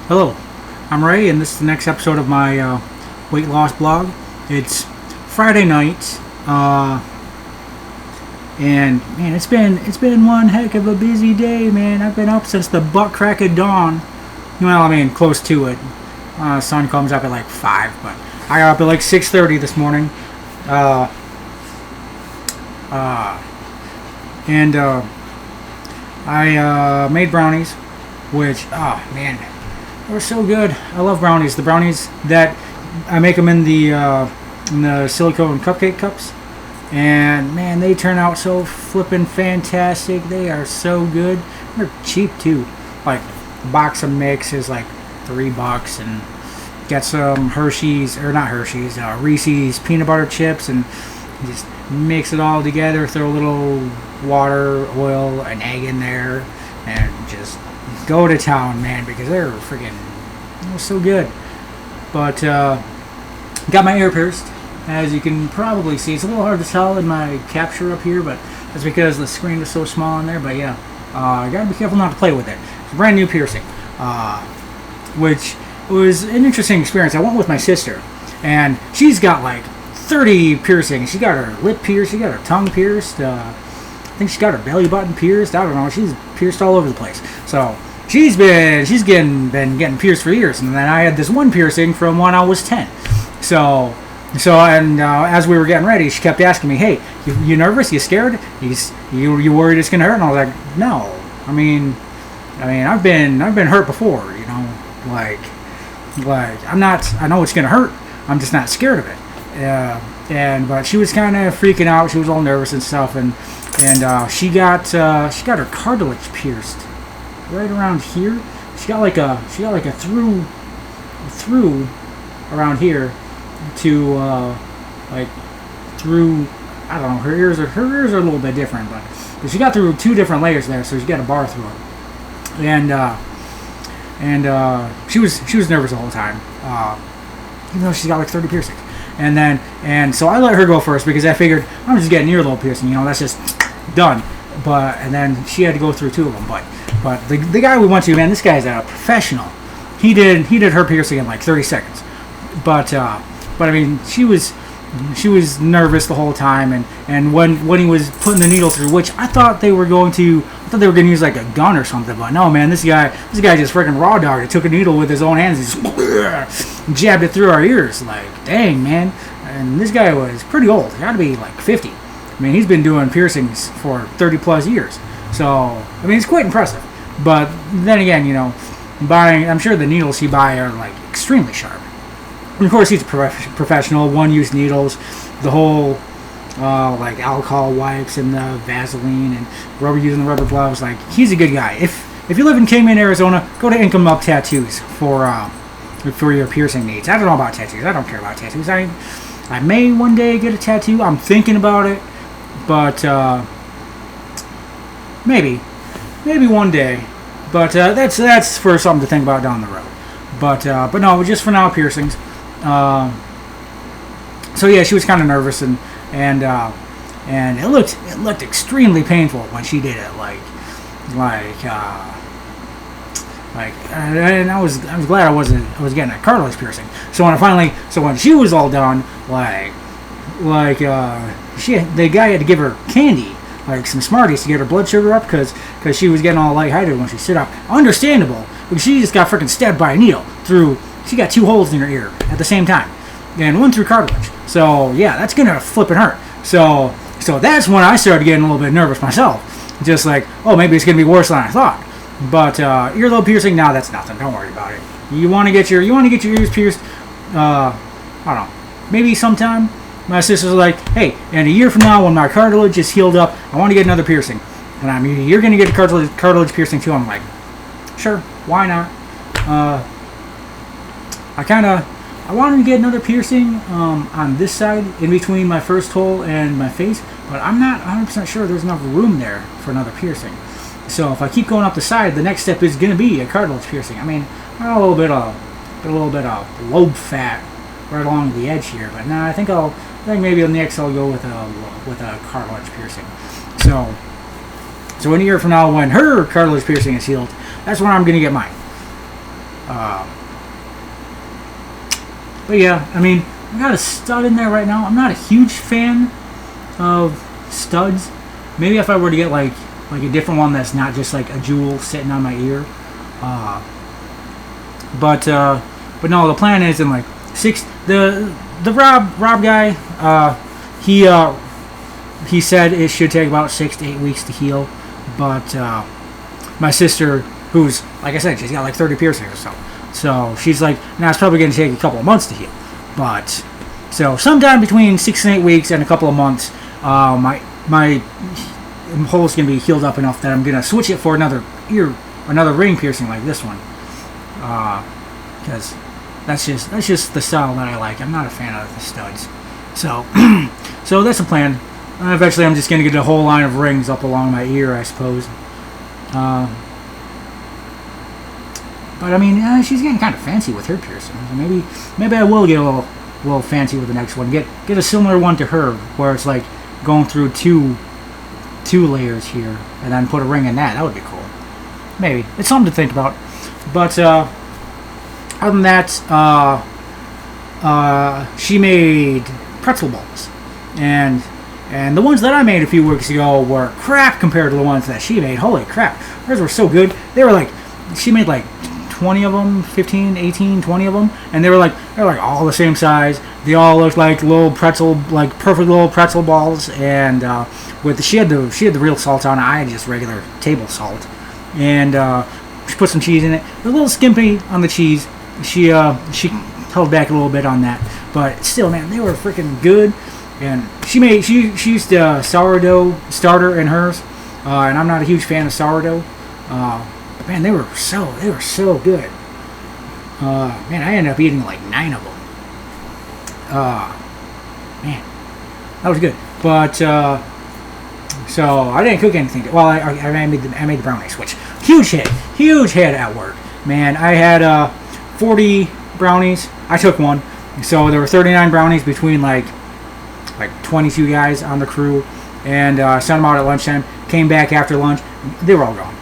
Hello, I'm Ray, and this is the next episode of my weight loss blog. It's Friday night, and man, it's been one heck of a busy day, man. I've been up since the butt crack of dawn. Well, I mean, close to it. Sun comes up at like 5, but I got up at like 6:30 this morning. Uh, uh, and I made brownies, which, oh man, they were so good. I love brownies. The brownies that I make them in the silicone cupcake cups, and man, they turn out so flippin' fantastic. They are so good. They're cheap too. Like a box of mix is like $3, and get some Hershey's or not Hershey's, Reese's peanut butter chips, and just mix it all together. Throw a little water, oil, an egg in there, and just go to town, man, because they're freaking so good. But got my ear pierced, as you can probably see. It's a little hard to tell in my capture up here, but that's because the screen is so small in there. But yeah, you gotta be careful not to play with it. It's a brand new piercing, which was an interesting experience. I went with my sister, and she's got like 30 piercings. She got her lip pierced, she got her tongue pierced. I think she got her belly button pierced. I don't know. She's pierced all over the place. So she's been getting pierced for years. And then I had this one piercing from when I was 10. So as we were getting ready, she kept asking me, "Hey, you nervous? You scared? You worried it's gonna hurt?" And I was like, "No. I mean, I've been hurt before. You know, like I'm not. I know it's gonna hurt. I'm just not scared of it." But she was kind of freaking out. She was all nervous and stuff, and she got her cartilage pierced right around here. She got like a through around here to like through. I don't know. Her ears are a little bit different, but she got through 2 different layers there, so she got a bar through them, and she was nervous the whole time, even though she's got like 30 piercings. And so I let her go first because I figured I'm just getting an earlobe piercing, you know, that's just done. And then she had to go through 2 of them. But the guy we went to, man, this guy's a professional. He did her piercing in like 30 seconds. But I mean, she was nervous the whole time, and when he was putting the needle through, which I thought they were going to use like a gun or something, but no, man, this guy just freaking raw dogged it. Took a needle with his own hands, and just jabbed it through our ears. Like, dang, man. And this guy was pretty old. He had to be like 50. I mean, he's been doing piercings for 30 plus years. So I mean, it's quite impressive. But then again, you know, I'm sure the needles he buy are like extremely sharp. And of course, he's a professional. One-use needles, the whole like alcohol wipes and the Vaseline and using the rubber gloves. Like, he's a good guy. If you live in Cayman, Arizona, go to Income Up Tattoos for your piercing needs. I don't know about tattoos. I don't care about tattoos. I may one day get a tattoo. I'm thinking about it, but maybe one day. But that's for something to think about down the road. But no, just for now, piercings. So yeah, she was kind of nervous, and it looked extremely painful when she did it. And I was glad I was getting a cartilage piercing. So when she was all done, the guy had to give her candy, like some Smarties, to get her blood sugar up, because she was getting all lightheaded when she stood up. Understandable, because she just got freaking stabbed by a needle through. She got 2 holes in her ear at the same time, and one through cartilage. So yeah, that's gonna flip and hurt. So that's when I started getting a little bit nervous myself. Just like, oh, maybe it's gonna be worse than I thought. But earlobe piercing, no, that's nothing. Don't worry about it. You want to get your ears pierced. I don't know. Maybe sometime. My sister's like, hey, in a year from now, when my cartilage is healed up, I want to get another piercing. And you're gonna get a cartilage piercing too. I'm like, sure, why not? I wanted to get another piercing on this side, in between my first hole and my face, but I'm not 100% sure there's enough room there for another piercing. So if I keep going up the side, the next step is going to be a cartilage piercing. I mean, I got a little bit of lobe fat right along the edge here, but nah, I think maybe next I'll go with a cartilage piercing. So in a year from now, when her cartilage piercing is healed, that's when I'm going to get mine. Uh, but yeah, I mean, I got a stud in there right now. I'm not a huge fan of studs. Maybe if I were to get like a different one that's not just like a jewel sitting on my ear. But no, the plan is in like the Rob guy. He said it should take about 6 to 8 weeks to heal. But my sister, who's like I said, she's got like 30 piercings or so. So she's like, nah, it's probably going to take a couple of months to heal. But so sometime between 6 and 8 weeks and a couple of months, my hole's going to be healed up enough that I'm going to switch it for another ring piercing like this one. Because that's just the style that I like. I'm not a fan of the studs. So so that's the plan. Eventually, I'm just going to get a whole line of rings up along my ear, I suppose. But I mean, she's getting kind of fancy with her piercings. Maybe I will get a little fancy with the next one. Get a similar one to her, where it's like going through two layers here, and then put a ring in that. That would be cool. Maybe it's something to think about. But other than that, she made pretzel balls, and the ones that I made a few weeks ago were crap compared to the ones that she made. Holy crap, hers were so good. They were like, she made like 20 of them, 15, 18, 20 of them, and they were like all the same size. They all looked like little pretzel, like perfect little pretzel balls. And she had the real salt on it. I had just regular table salt, and she put some cheese in it. A little skimpy on the cheese. She held back a little bit on that, but still, man, they were freaking good. And she used sourdough starter in hers, and I'm not a huge fan of sourdough. But man, they were so good. Man, I ended up eating like 9 of them. Man, that was good. But so I didn't cook anything. Well, I made the brownies, which huge hit at work. Man, I had 40 brownies. I took one, so there were 39 brownies between like 22 guys on the crew, and sent them out at lunchtime. Came back after lunch, they were all gone,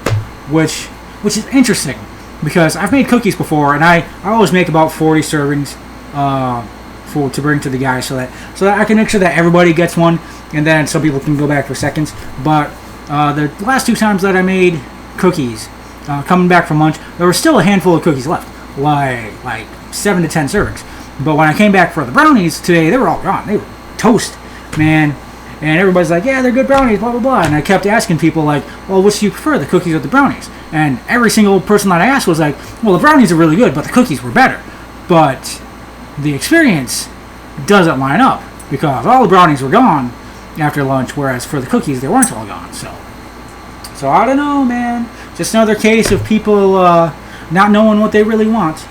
which is interesting because I've made cookies before, and I always make about 40 servings to bring to the guys, so that I can make sure that everybody gets one, and then some people can go back for seconds. But the last 2 times that I made cookies, coming back from lunch, there was still a handful of cookies left, like 7 to 10 servings. But when I came back for the brownies today, they were all gone. They were toast, man. And everybody's like, yeah, they're good brownies, blah, blah, blah. And I kept asking people, like, well, which do you prefer, the cookies or the brownies? And every single person that I asked was like, well, the brownies are really good, but the cookies were better. But the experience doesn't line up, because all the brownies were gone after lunch, whereas for the cookies, they weren't all gone. So I don't know, man. Just another case of people not knowing what they really want.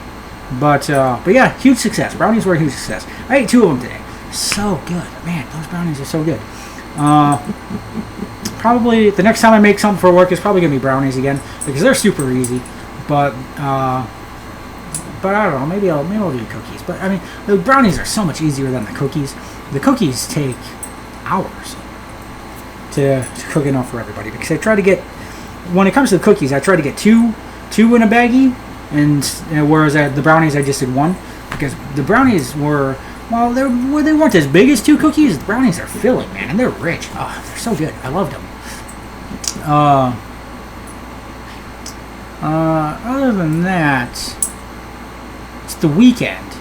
But yeah, huge success. Brownies were a huge success. I ate 2 of them today. So good, man. Those brownies are so good. Probably the next time I make something for work is probably gonna be brownies again, because they're super easy. But I don't know. Maybe I'll do cookies. But I mean, the brownies are so much easier than the cookies. The cookies take hours to cook enough for everybody, because I try to get, when it comes to the cookies, I try to get two in a baggie, and whereas the brownies I just did 1, because the brownies were, well, they weren't as big as 2 cookies. The brownies are filling, man, and they're rich. Oh, they're so good. I loved them. Other than that, it's the weekend,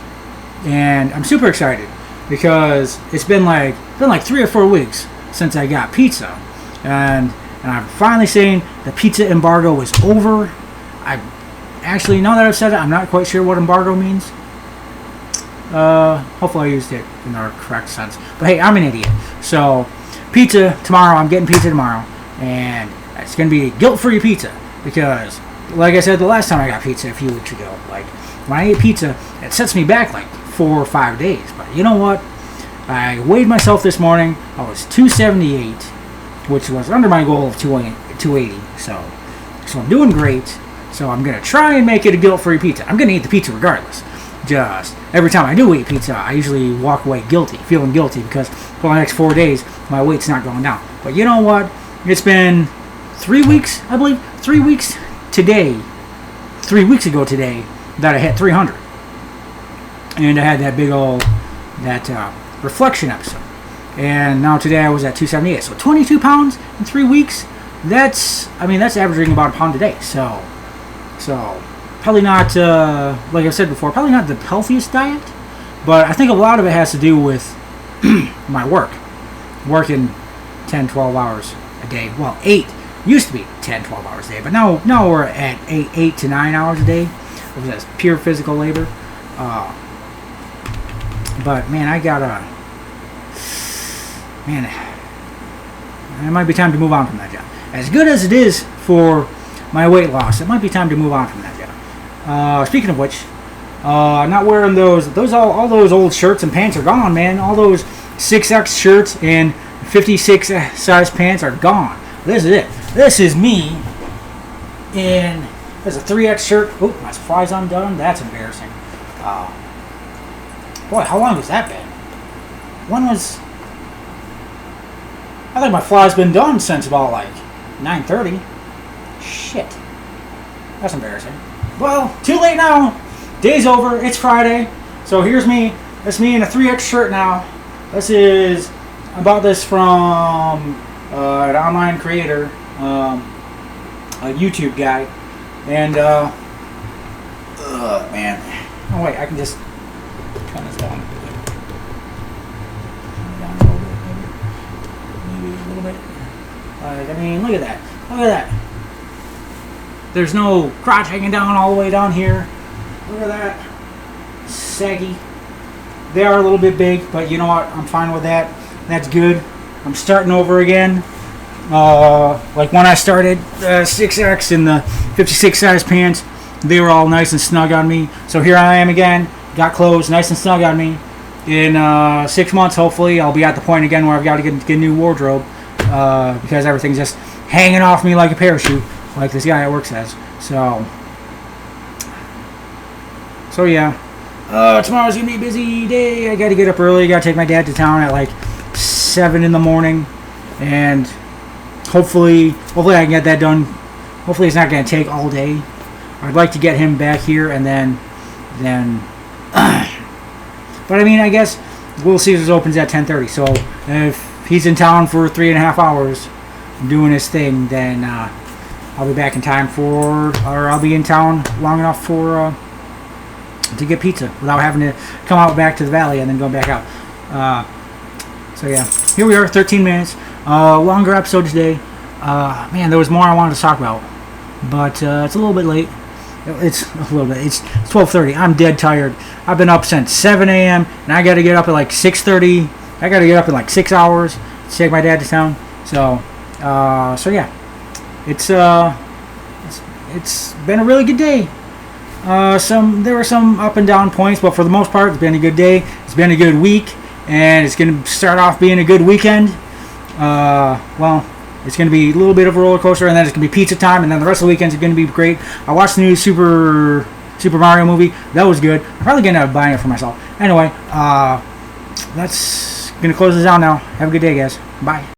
and I'm super excited because it's been like 3 or 4 weeks since I got pizza, and I'm finally saying the pizza embargo is over. I actually, now that I've said it, I'm not quite sure what embargo means. Hopefully I used it in the correct sense. But hey, I'm an idiot. So, pizza tomorrow. I'm getting pizza tomorrow, and it's gonna be guilt-free pizza, because, like I said the last time I got pizza a few weeks ago, like when I eat pizza, it sets me back like 4 or 5 days. But you know what? I weighed myself this morning. I was 278, which was under my goal of 280. So I'm doing great. So I'm gonna try and make it a guilt-free pizza. I'm gonna eat the pizza regardless. Just every time I do eat pizza, I usually walk away feeling guilty, because for the next 4 days, my weight's not going down. But you know what? It's been 3 weeks, I believe. 3 weeks today. 3 weeks ago today that I hit 300. And I had that big old, reflection episode. And now today I was at 278. So 22 pounds in 3 weeks. That's averaging about a pound a day. So probably not, like I said before, probably not the healthiest diet. But I think a lot of it has to do with my work. Working 10, 12 hours a day. Well, 8. Used to be 10, 12 hours a day. But now we're at 8 to 9 hours a day. That's pure physical labor. But, man, it might be time to move on from that job. As good as it is for my weight loss, it might be time to move on from that job. Speaking of which, not wearing those all those old shirts and pants are gone, man. All those 6X shirts and 56 size pants are gone. This is it. This is me in, there's a 3X shirt. Oh, my fly's undone. That's embarrassing. Boy, how long has that been? I think my fly's been done since about like 9:30. Shit. That's embarrassing. Well, too late now. Day's over. It's Friday. So here's me. That's me in a 3X shirt now. I bought this from an online creator, a YouTube guy. And, man. Oh, wait, I can just turn this down. Maybe a little bit. Look at that. Look at that. There's no crotch hanging down all the way down here. Look at that. Saggy. They are a little bit big, but you know what? I'm fine with that. That's good. I'm starting over again. Like when I started 6X in the 56 size pants, they were all nice and snug on me. So here I am again. Got clothes nice and snug on me. In 6 months, hopefully, I'll be at the point again where I've got to get a new wardrobe because everything's just hanging off me like a parachute, like this guy at work says. So yeah. Tomorrow's going to be a busy day. I got to get up early. Got to take my dad to town at like 7 in the morning. And hopefully I can get that done. Hopefully it's not going to take all day. I'd like to get him back here and then but I guess Little Caesars opens at 10:30. So if he's in town for 3.5 hours doing his thing, then I'll be back in time I'll be in town long enough to get pizza without having to come out back to the valley and then go back out. So yeah, here we are, 13 minutes. Longer episode today. Man, there was more I wanted to talk about, but it's a little bit late. It's 12:30. I'm dead tired. I've been up since 7 a.m. and I got to get up at like 6:30. I got to get up in like 6 hours to take my dad to town. So yeah, it's been a really good day. There were some up and down points, but for the most part, it's been a good day. It's been a good week, and it's going to start off being a good weekend. It's going to be a little bit of a roller coaster, and then it's going to be pizza time, and then the rest of the weekends are going to be great. I watched the new Super Mario movie. That was good. I'm probably going to end up buying it for myself. Anyway, that's going to close this out now. Have a good day, guys. Bye.